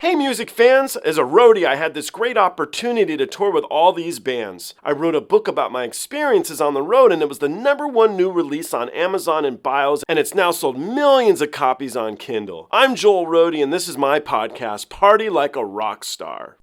Hey music fans, as a roadie I had this great opportunity to tour with all these bands. I wrote a book about my experiences on the road and it was the #1 new release on Amazon and Bios and it's now sold millions of copies on Kindle. I'm Joel Roadie and this is my podcast, Party Like a Rock Star.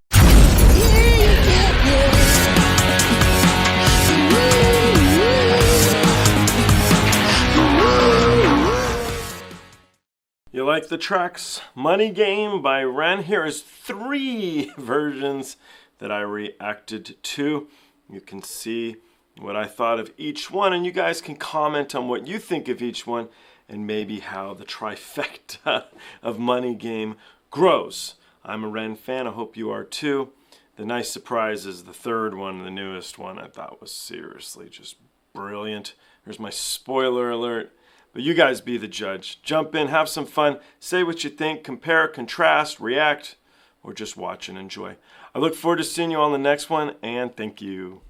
You like the tracks? Money Game by Ren. Here is 3 versions that I reacted to. You can see what I thought of each one, and you guys can comment on what you think of each one and maybe how the trifecta of Money Game grows. I'm a Ren fan. I hope you are too. The nice surprise is the 3rd one, the newest one, I thought was seriously just brilliant. There's my spoiler alert. But you guys be the judge. Jump in, have some fun, say what you think, compare, contrast, react, or just watch and enjoy. I look forward to seeing you on the next one, and thank you.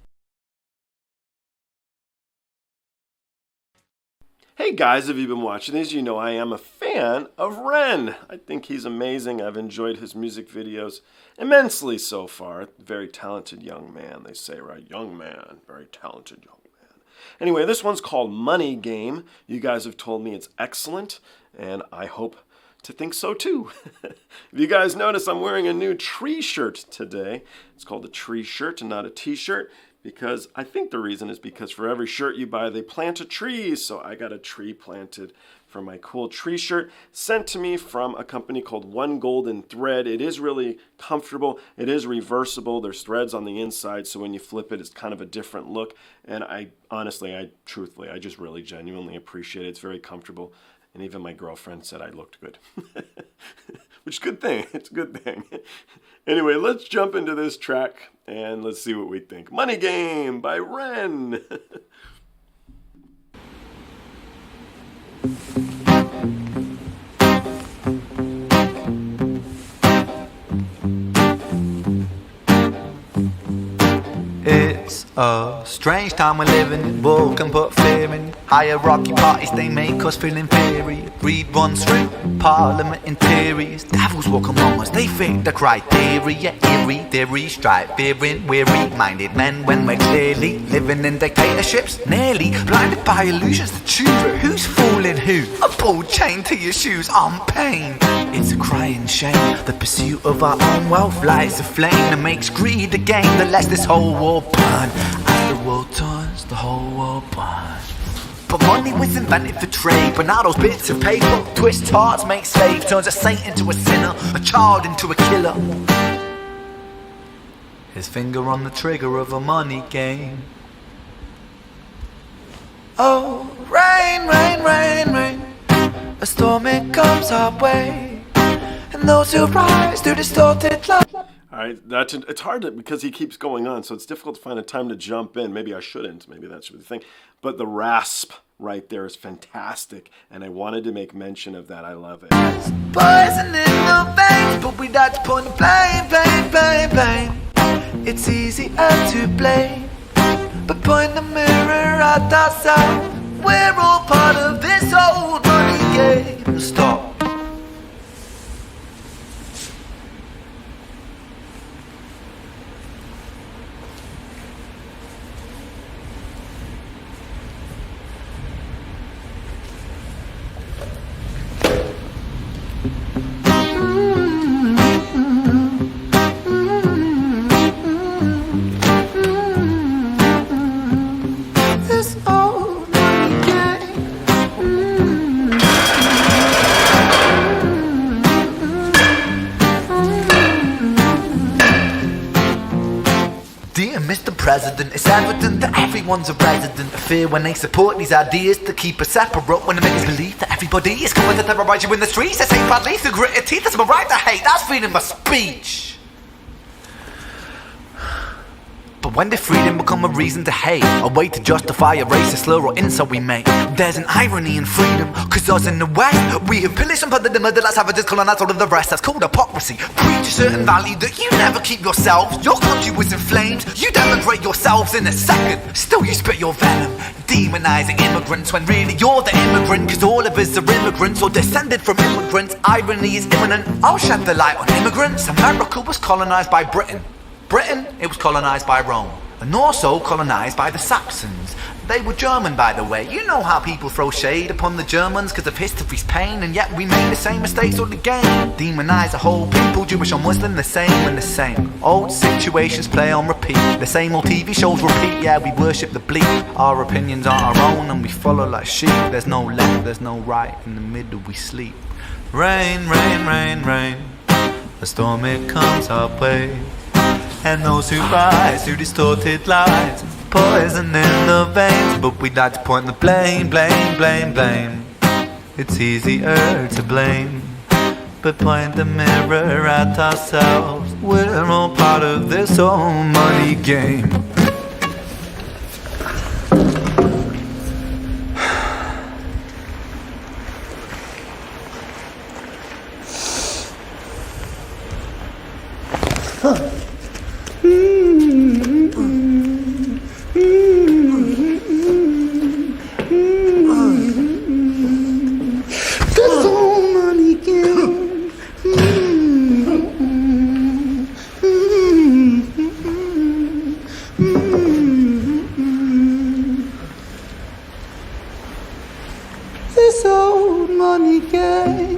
Hey guys, if you've been watching these, you know I am a fan of Ren. I think he's amazing. I've enjoyed his music videos immensely so far. Very talented young man, they say, right? Young man, very talented young man. Anyway, this one's called Money Game. You guys have told me it's excellent, and I hope to think so too. If you guys notice, I'm wearing a new tree shirt today. It's called a tree shirt and not a t-shirt, because I think the reason is because for every shirt you buy, they plant a tree. So I got a tree planted for my cool tree shirt sent to me from a company called One Golden Thread. It is really comfortable. It is reversible. There's threads on the inside, so when you flip it, it's kind of a different look. And I truthfully, I just really genuinely appreciate it. It's very comfortable. And even my girlfriend said I looked good. Which is a good thing. It's a good thing. Anyway, let's jump into this track and let's see what we think. Money Game by Ren. It's a strange time we're living in. War can put fear in. Hierarchy parties, they make us feel inferior. Greed runs through Parliament in theories. Devils walk among us, they fit the criteria. Eerie theory, strife, fearing, weary-minded men when we're clearly living in dictatorships. Nearly blinded by illusions to choose who's fooling who. A ball chain to your shoes on pain. It's a crying shame. The pursuit of our own wealth lights a flame that makes greed a game that lets this whole war burn. As the world turns, the whole world burns. But money was invented for trade, but now those bits of paper twist hearts, make slaves, turns a saint into a sinner, a child into a killer. His finger on the trigger of a money game. Oh, rain, rain, rain, rain. A storm it comes our way, and those who rise to distorted love. All right, it's hard because he keeps going on, so it's difficult to find a time to jump in. Maybe I shouldn't. Maybe that should be the thing. But the rasp right there is fantastic, and I wanted to make mention of that. I love it. Poison in the veins, but we like to put the blame. It's easier to blame, but point the mirror at ourselves. We're all part of this old money game. Stop. Dear Mr. President, it's evident that everyone's a resident of fear when they support these ideas to keep us separate. When they make us believe that everybody is coming to terrorize you in the streets. They say badly through gritted teeth, it's my right to hate, that's freedom of speech. But when did freedom become a reason to hate? A way to justify a racist slur or insult we make? There's an irony in freedom, cause us in the West, we have pillaged and plundered the middle class, savages, colonized all of the rest. That's called hypocrisy. Preach a certain value that you never keep yourselves. Your country was in flames, you denigrate yourselves in a second. Still you spit your venom, demonizing immigrants when really you're the immigrant. Cause all of us are immigrants or descended from immigrants. Irony is imminent. I'll shed the light on immigrants. America was colonized by Britain. Britain, it was colonized by Rome. And also colonized by the Saxons. They were German, by the way. You know how people throw shade upon the Germans because of history's pain, and yet we make the same mistakes all again. Demonize a whole people, Jewish or Muslim, the same and the same. Old situations play on repeat. The same old TV shows repeat. Yeah, we worship the bleak. Our opinions aren't our own and we follow like sheep. There's no left, there's no right. In the middle we sleep. Rain, rain, rain, rain. A storm it comes our way. And those who rise through distorted lies, poison in the veins. But we'd like to point the blame, blame, blame, blame. It's easier to blame, but point the mirror at ourselves. We're all part of this whole money game. This old money game.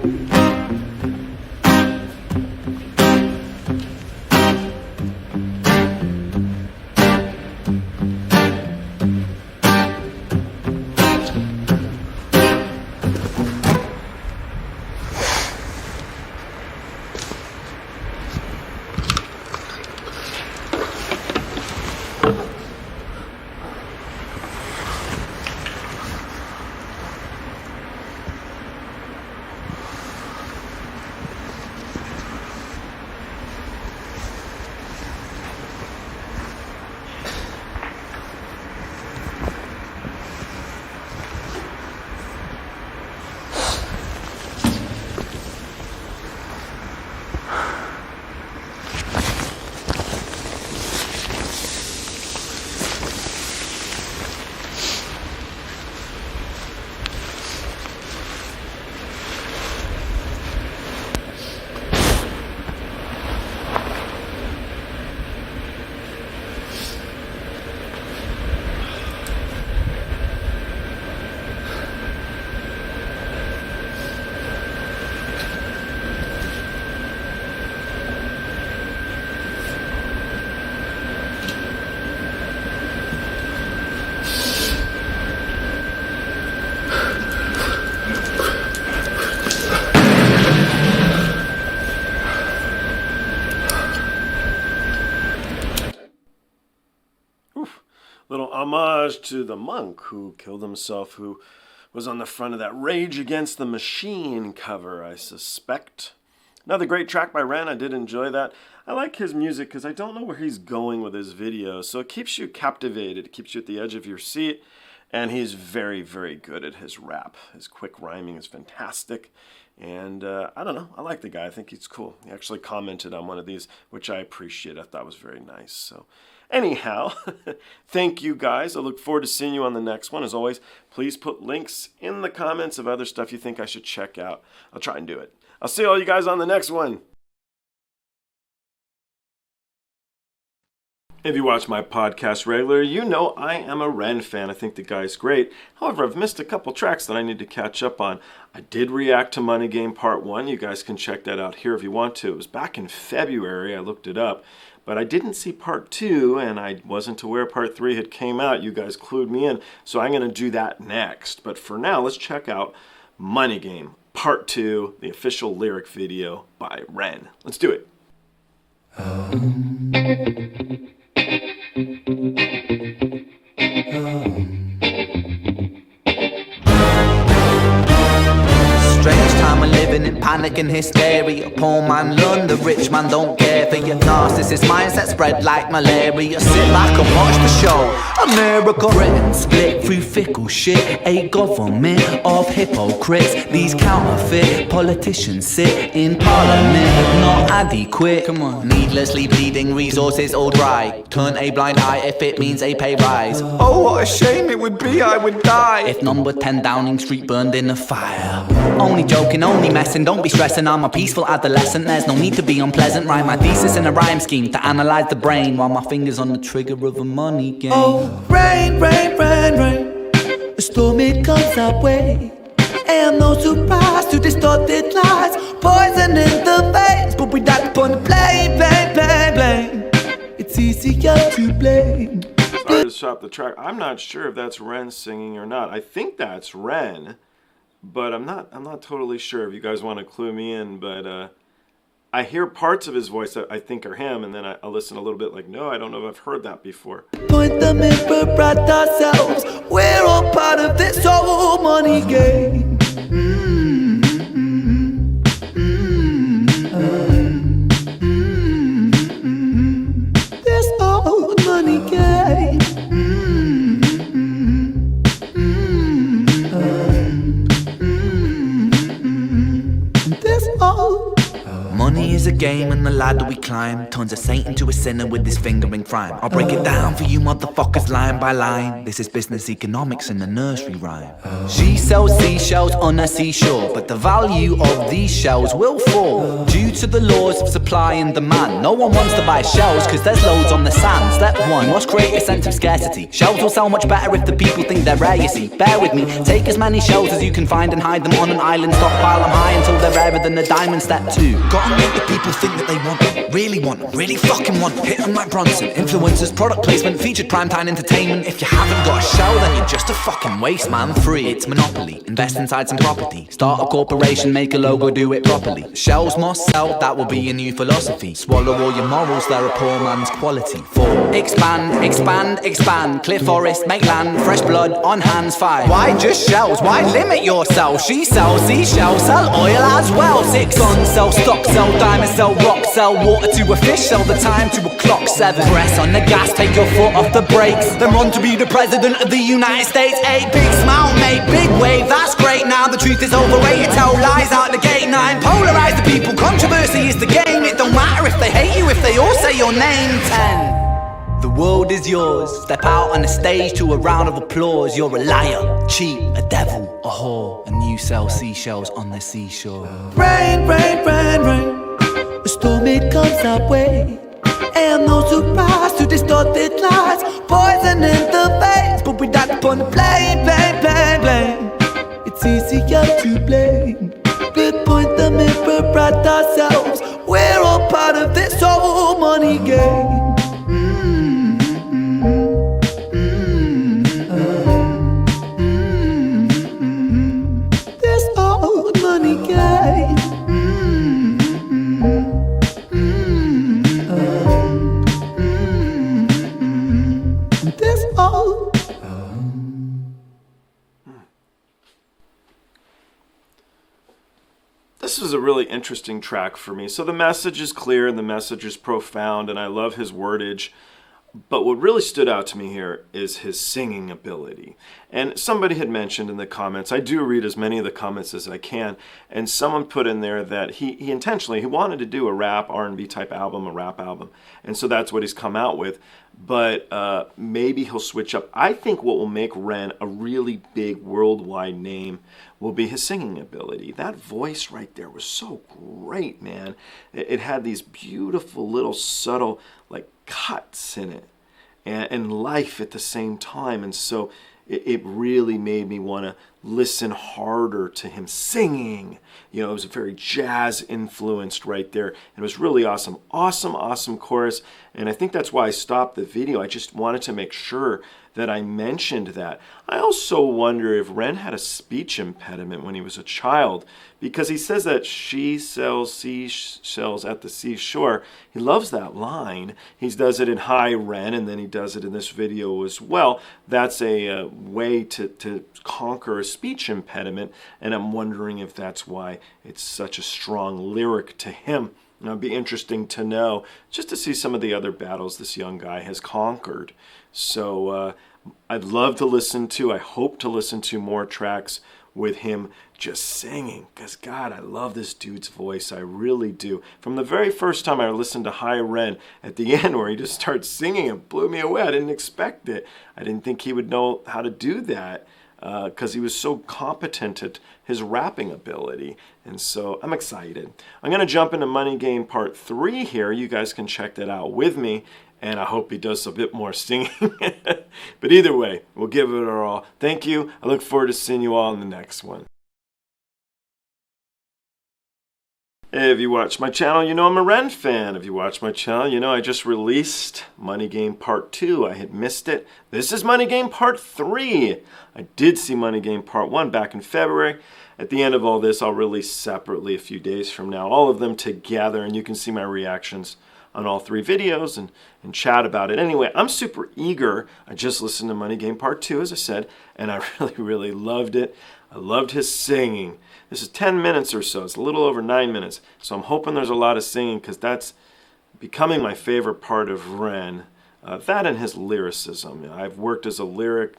Little homage to the monk who killed himself, who was on the front of that Rage Against the Machine cover, I suspect. Another great track by Ren. I did enjoy that. I like his music because I don't know where he's going with his videos, so it keeps you captivated. It keeps you at the edge of your seat, and he's very, very good at his rap. His quick rhyming is fantastic, and I don't know. I like the guy. I think he's cool. He actually commented on one of these, which I appreciate. I thought was very nice. So anyhow, thank you guys. I look forward to seeing you on the next one. As always, please put links in the comments of other stuff you think I should check out. I'll try and do it. I'll see all you guys on the next one. If you watch my podcast regularly, you know I am a Ren fan. I think the guy's great. However, I've missed a couple tracks that I need to catch up on. I did react to Money Game Part 1. You guys can check that out here if you want to. It was back in February. I looked it up. But I didn't see Part 2, and I wasn't aware Part 3 had came out. You guys clued me in. So I'm going to do that next. But for now, let's check out Money Game Part 2, the official lyric video by Ren. Let's do it. Strange time we're living in, panic making hysteria. Poor man learn, the rich man don't care for your narcissist mindset spread like malaria. Sit back and watch the show. America, Britain split through fickle shit. A government of hypocrites. These counterfeit politicians sit in parliament, not adequate. Come on. Needlessly bleeding resources all dry. Turn a blind eye if it means a pay rise. Oh, what a shame it would be, I would die if number 10 Downing Street burned in a fire. Only joking, only messing, don't be stressing. I'm a peaceful adolescent, there's no need to be unpleasant. Write my thesis in a rhyme scheme to analyze the brain while my fingers on the trigger of a money game. Oh, rain, rain, rain, rain, a storm it comes our way. And no surprise to distorted lies, poison in the veins, but we die upon the blame, blame, blame, blame. It's easier to blame. Sorry to stop the track. I'm not sure if that's Ren singing or not. I think that's Ren, but I'm not totally sure. If you guys want to clue me in, but I hear parts of his voice that I think are him, and then I listen a little bit like, no, I don't know if I've heard that before. Point the mirror at ourselves. We're all part of this whole money game. This whole money game. This whole money is a game and the ladder we climb turns a saint into a sinner with his finger in crime. I'll break it down for you motherfuckers line by line. This is business economics in the nursery rhyme. She sells seashells on a seashore, but the value of these shells will fall due to the laws of supply and demand. No one wants to buy shells cause there's loads on the sand. Step one, must create a sense of scarcity. Shells will sell much better if the people think they're rare, you see. Bear with me, take as many shells as you can find and hide them on an island. Stockpile them high until they're rarer than a diamond. Step two, gotta make the people think that they want it, really fucking want it. Hit them like Bronson. Influencers, product placement, featured primetime entertainment. If you haven't got a show, then you're just a fucking waste man. Free, it's monopoly. Invest inside some property. Start a corporation, make a logo, do it properly. Shells must sell, that will be a new philosophy. Swallow all your morals, they're a poor man's quality. 4. Expand, expand, expand. Clear forest, make land, fresh blood on hands. 5. Why just shells? Why limit yourself? She sells seashells, sell oil as well. 6. Guns, sell stock, sell diamonds, sell rock, sell water to a fish, sell the time to a clock. 7. Press on the gas, take your foot off the brakes, then run to be the president of the United States. 8. Big smile, make big wave, that's great. Now the truth is overrated, tell lies out the gate. 9. Polarize the people, controversy is the game. It don't matter if they hate you, if they all say your name. 10. The world is yours, step out on the stage to a round of applause. You're a liar, cheat, a devil, a whore, and you sell seashells on the seashore. Rain, rain, rain, rain, a storm it comes our way. And no surprise to distorted lies, poison in the veins, but we die upon the blame, blame, blame, blame. It's easier to blame. Good point the mirror at ourselves. We're all part of this whole money game. This whole money game. This whole. This was a really interesting track for me. So the message is clear and the message is profound, and I love his wordage. But what really stood out to me here is his singing ability. And somebody had mentioned in the comments, I do read as many of the comments as I can, and someone put in there that he intentionally, he wanted to do a rap, R&B type album, a rap album. And so that's what he's come out with. But maybe he'll switch up. I think what will make Ren a really big worldwide name will be his singing ability. That voice right there was so great, man. It had these beautiful little subtle like cuts in it and life at the same time. And so it really made me want to listen harder to him singing. You know, it was very jazz influenced right there. And it was really awesome. Awesome chorus. And I think that's why I stopped the video. I just wanted to make sure that I mentioned that. I also wonder if Ren had a speech impediment when he was a child, because he says that she sells seashells at the seashore. He loves that line. He does it in Hi Ren, and then he does it in this video as well. That's a way to conquer a speech impediment, and I'm wondering if that's why it's such a strong lyric to him. And it'd be interesting to know, just to see some of the other battles this young guy has conquered. So I'd love to I hope to listen to more tracks with him just singing, because God, I love this dude's voice. I really do. From the very first time I listened to Hi Ren, at the end where he just starts singing, it blew me away. I didn't expect it. I didn't think he would know how to do that, because he was so competent at his rapping ability. And so I'm excited. I'm going to jump into Money Game Part 3 here. You guys can check that out with me. And I hope he does a bit more singing. But either way, we'll give it our all. Thank you. I look forward to seeing you all in the next one. Hey, if you watch my channel, you know I'm a Ren fan. If you watch my channel, you know I just released Money Game Part 2. I had missed it. This is Money Game Part 3. I did see Money Game Part 1 back in February. At the end of all this, I'll release separately a few days from now, all of them together, and you can see my reactions on all 3 videos and chat about it. Anyway, I'm super eager. I just listened to Money Game Part 2, as I said, and I really loved it. I loved his singing. This is 10 minutes or so. It's a little over 9 minutes. So I'm hoping there's a lot of singing, because that's becoming my favorite part of Ren. That and his lyricism. I've worked as a lyricist.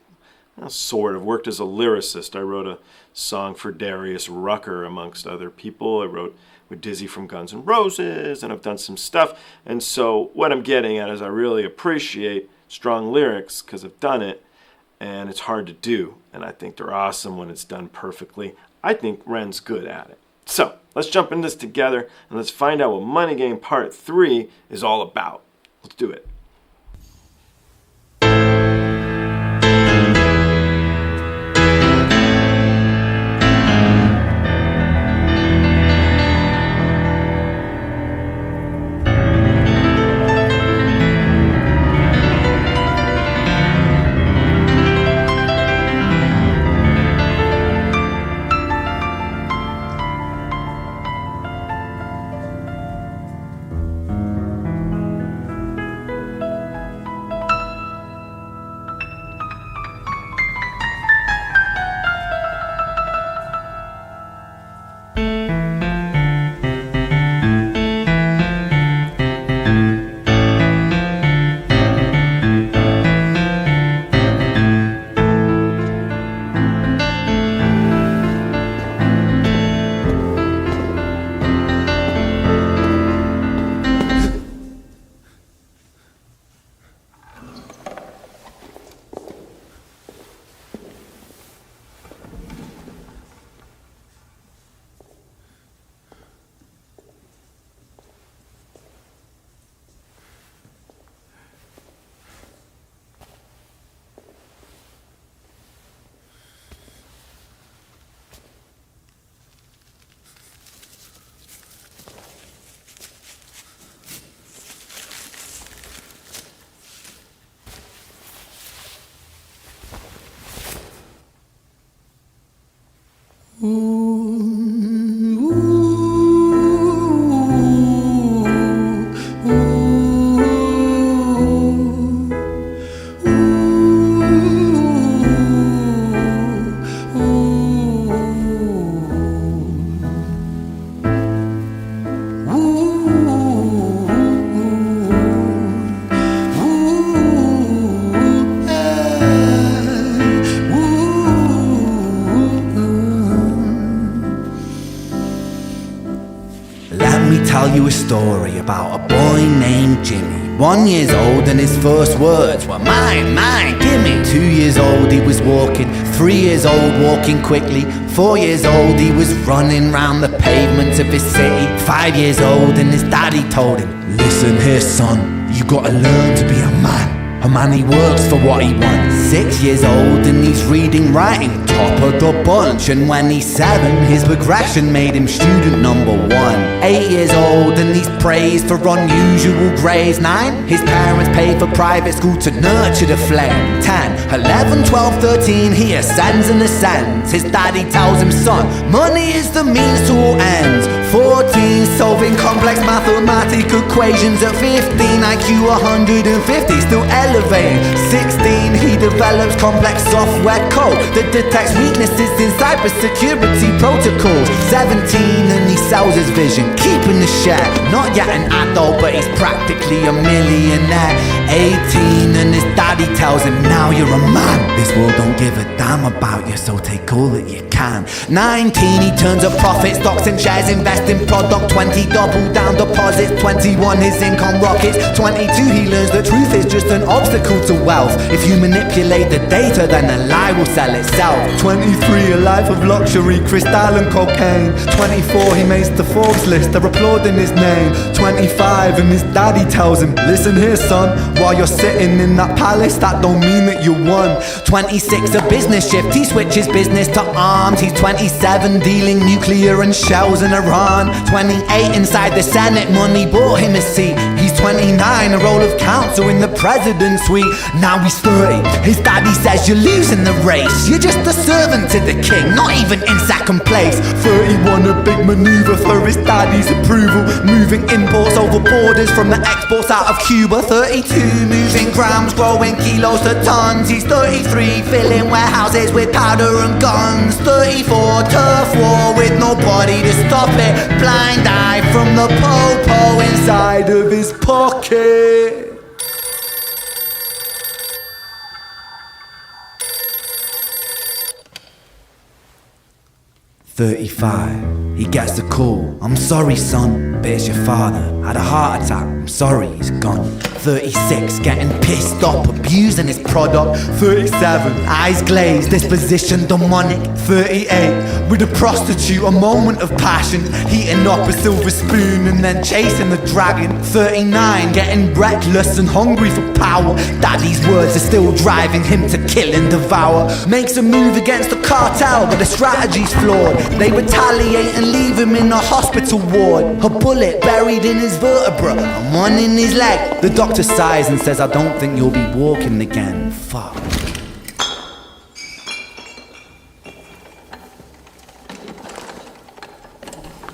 I wrote a song for Darius Rucker, amongst other people. I wrote with Dizzy from Guns N' Roses, and I've done some stuff. And so what I'm getting at is I really appreciate strong lyrics, because I've done it, and it's hard to do. And I think they're awesome when it's done perfectly. I think Ren's good at it. So let's jump into this together, and let's find out what Money Game Part 3 is all about. Let's do it. Tell you a story about a boy named Jimmy. 1 year old and his first words were mine, mine, gimme. 2 years old he was walking, 3 years old walking quickly. 4 years old he was running round the pavements of his city. 5 years old and his daddy told him, listen here son, you gotta learn to be a man. A man, he works for what he wants. 6 years old and he's reading, writing, top of the bunch. And when he's 7, his progression made him student number 1. 8 years old and he's praised for unusual grades. 9, his parents paid for private school to nurture the flame. 10, 11, 12, 13, he ascends and ascends. His daddy tells him, son, money is the means to all ends. 14, solving complex mathematical equations. At 15, IQ 150, still elevating. 16, he develops complex software code that detects weaknesses in cybersecurity protocols. 17, and he sells his vision, keeping the share. Not yet an adult, but he's practically a millionaire. 18, and his daddy tells him, now you're a man. This world don't give a damn about you, so take all that you can. 19, he turns a profit, stocks and shares, invest in product. 20, double down deposits. 21, his income rockets. 22, he learns the truth is just an obstacle to wealth. If you manipulate the data, then a lie will sell itself. 23, a life of luxury, crystal and cocaine. 24, he makes the Forbes list, they're applauding his name. 25, and his daddy tells him, listen here son, while you're sitting in that palace, that don't mean that you won. 26, a business shift, he switches business to arms. He's 27, dealing nuclear and shells in Iran. 28, inside the Senate, money bought him a seat. He's 29, a role of counsel in the president's suite. Now he's 30, his daddy says you're losing the race. You're just a servant to the king, not even in second place. 31, a big maneuver for his daddy's approval, moving imports over borders from the exports out of Cuba. 32, moving grams, growing kilos to tons. He's 33, filling warehouses with powder and guns. 34, turf war with nobody to stop it. Blind eye from the po-po inside of his pocket. "35, he gets a call. I'm sorry son, but it's your father. Had a heart attack, I'm sorry, he's gone. 36, getting pissed off, abusing his product. 37, eyes glazed, disposition demonic. 38, with a prostitute, a moment of passion, heating up a silver spoon and then chasing the dragon. 39, getting reckless and hungry for power. Daddy's words are still driving him to kill and devour. Makes a move against the cartel, but the strategy's flawed. They retaliate and leave him in a hospital ward. A bullet buried in his vertebra and one in his leg. The doctor sighs and says, I don't think you'll be walking again. Fuck.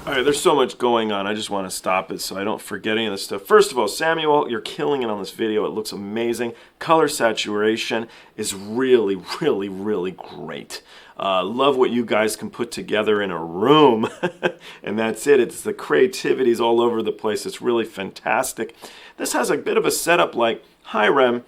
Alright, there's so much going on. I just want to stop it so I don't forget any of this stuff. First of all, Samuel, you're killing it on this video. It looks amazing. Color saturation is really, really, really great. Love what you guys can put together in a room. And that's it. It's the creativity's all over the place. It's really fantastic. This has a bit of a setup like Hi Rem,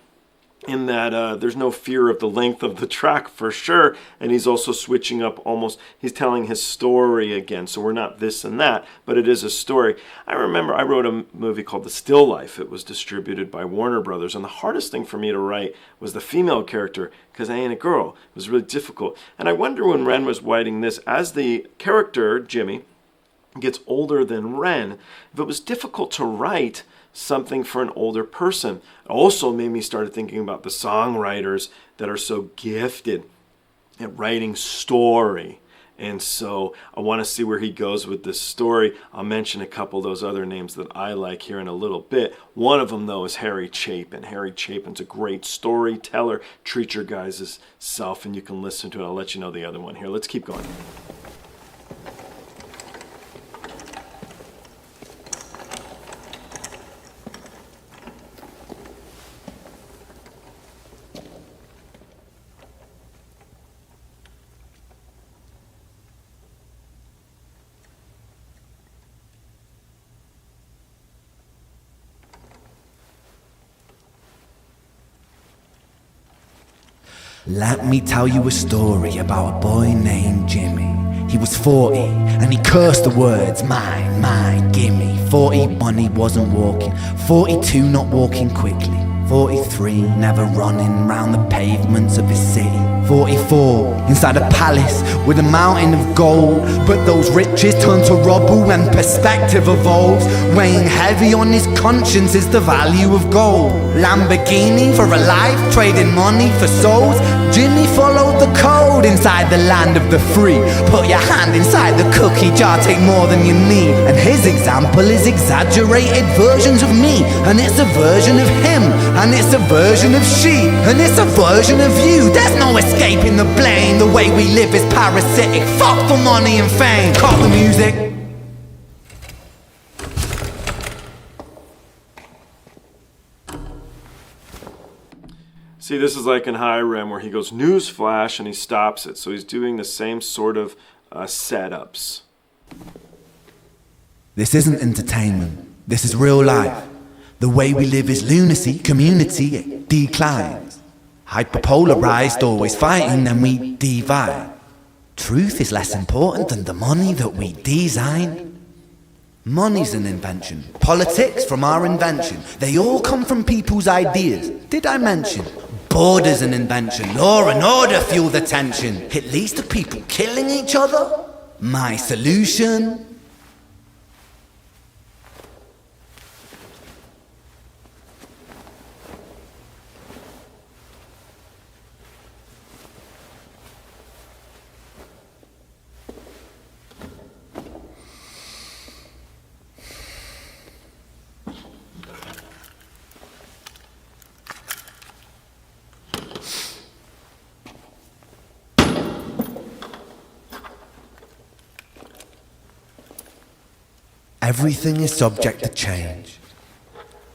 in that there's no fear of the length of the track for sure, and he's also switching up almost, he's telling his story again, so we're not this and that, but it is a story. I remember I wrote a movie called The Still Life. It was distributed by Warner Brothers, and the hardest thing for me to write was the female character, because I ain't a girl. It was really difficult, and I wonder when Ren was writing this, as the character, Jimmy, gets older than Ren, if it was difficult to write something for an older person. It also made me start thinking about the songwriters that are so gifted at writing story. And so I want to see where he goes with this story. I'll mention a couple of those other names that I like here in a little bit. One of them, though, is Harry Chapin. Harry Chapin's a great storyteller. Treat your guys' self, and you can listen to it. I'll let you know the other one here. Let's keep going. Let me tell you a story about a boy named Jimmy. He was 40 and he cursed the words, mine, mine, gimme. 41 he wasn't walking, 42 not walking quickly, 43 never running round the pavements of his city, 44 inside a palace with a mountain of gold. But those riches turn to rubble when perspective evolves. Weighing heavy on his conscience is the value of gold. Lamborghini for a life, trading money for souls. Jimmy followed the code inside the land of the free. Put your hand inside the cookie jar, take more than you need. And his example is exaggerated versions of me. And it's a version of him, and it's a version of she, and it's a version of you. There's no escaping the blame. The way we live is parasitic. Fuck for money and fame. Cut the music. See, this is like in High Rem where he goes, news flash, and he stops it. So he's doing the same sort of setups. This isn't entertainment. This is real life. The way we live is lunacy, community, it declines. Hyperpolarized, always fighting, then we divide. Truth is less important than the money that we design. Money's an invention. Politics from our invention. They all come from people's ideas. Did I mention? Border's an invention. Law and order fuel the tension. It leads to people killing each other. My solution? Everything is subject to change.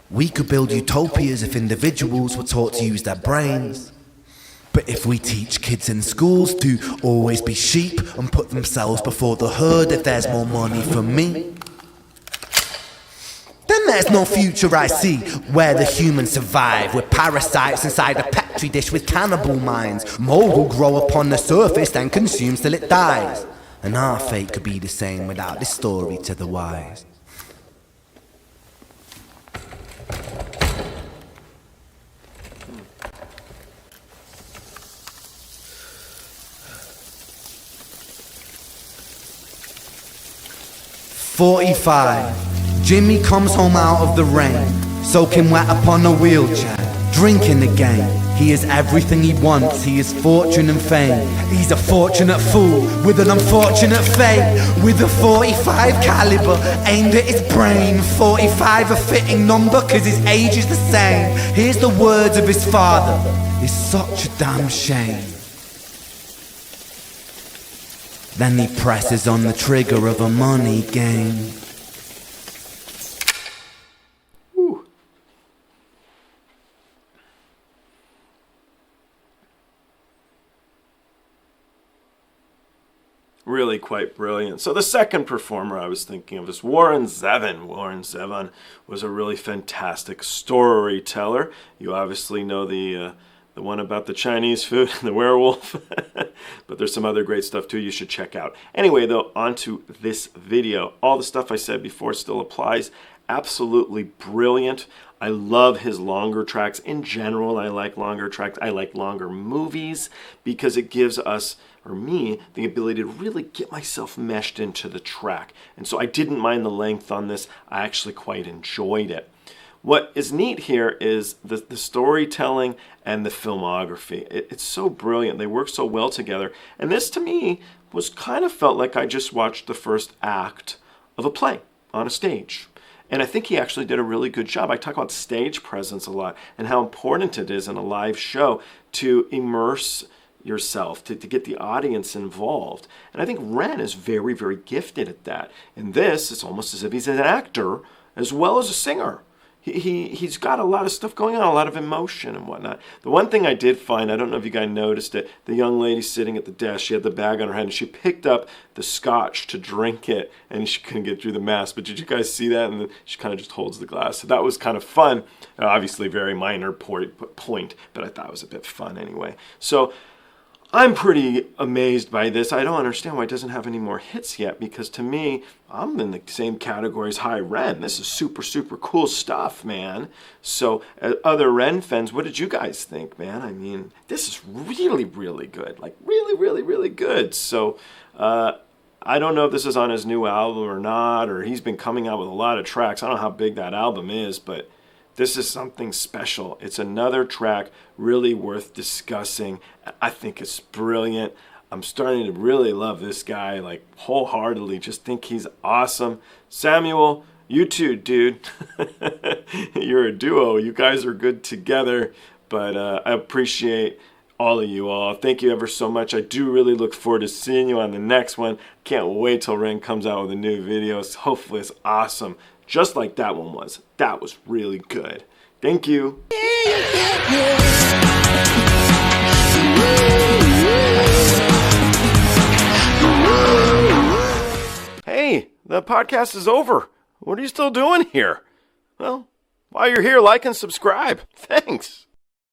We could build utopias if individuals were taught to use their brains. But if we teach kids in schools to always be sheep and put themselves before the herd if there's more money for me, then there's no future I see where the humans survive. We're parasites inside a petri dish with cannibal minds. Mold will grow upon the surface, then consumes till it dies. And our fate could be the same without this story to the wise. "45. Jimmy comes home out of the rain, soaking wet upon a wheelchair, drinking again. He is everything he wants, he is fortune and fame. He's a fortunate fool with an unfortunate fate. With a 45 caliber aimed at his brain. 45 a fitting number cause his age is the same. Here's the words of his father, it's such a damn shame. Then he presses on the trigger of a money game. Really quite brilliant. So the second performer I was thinking of is Warren Zevon. Warren Zevon was a really fantastic storyteller. You obviously know the one about the Chinese food and the werewolf, but there's some other great stuff too you should check out. Anyway, though, on to this video. All the stuff I said before still applies. Absolutely brilliant. I love his longer tracks. In general, I like longer tracks. I like longer movies because it gives us, or me, the ability to really get myself meshed into the track. And so I didn't mind the length on this. I actually quite enjoyed it. What is neat here is the storytelling and the filmography. It's so brilliant. They work so well together. And this, to me, was kind of felt like I just watched the first act of a play on a stage. And I think he actually did a really good job. I talk about stage presence a lot and how important it is in a live show to immerse yourself, to get the audience involved. And I think Ren is very, very gifted at that. In this, it's almost as if he's an actor as well as a singer. He's got a lot of stuff going on, a lot of emotion and whatnot. The one thing I did find, I don't know if you guys noticed it, the young lady sitting at the desk, she had the bag on her head and she picked up the scotch to drink it and she couldn't get through the mask. But did you guys see that? And then she kind of just holds the glass. So that was kind of fun. Obviously very minor point, but I thought it was a bit fun anyway. So I'm pretty amazed by this. I don't understand why it doesn't have any more hits yet, because to me, I'm in the same category as High Ren. This is super, super cool stuff, man. So other Ren fans, what did you guys think, man? I mean, this is really, really good. Like, really, really, really good. So I don't know if this is on his new album or not, or he's been coming out with a lot of tracks. I don't know how big that album is, but this is something special. It's another track really worth discussing. I think it's brilliant. I'm starting to really love this guy, like wholeheartedly. Just think he's awesome. Samuel, you too, dude. You're a duo. You guys are good together. But I appreciate all of you all. Thank you ever so much. I do really look forward to seeing you on the next one. Can't wait till Ren comes out with a new video. Hopefully it's awesome. Just like that one was. That was really good. Thank you. Hey, the podcast is over. What are you still doing here? Well, while you're here, like and subscribe. Thanks.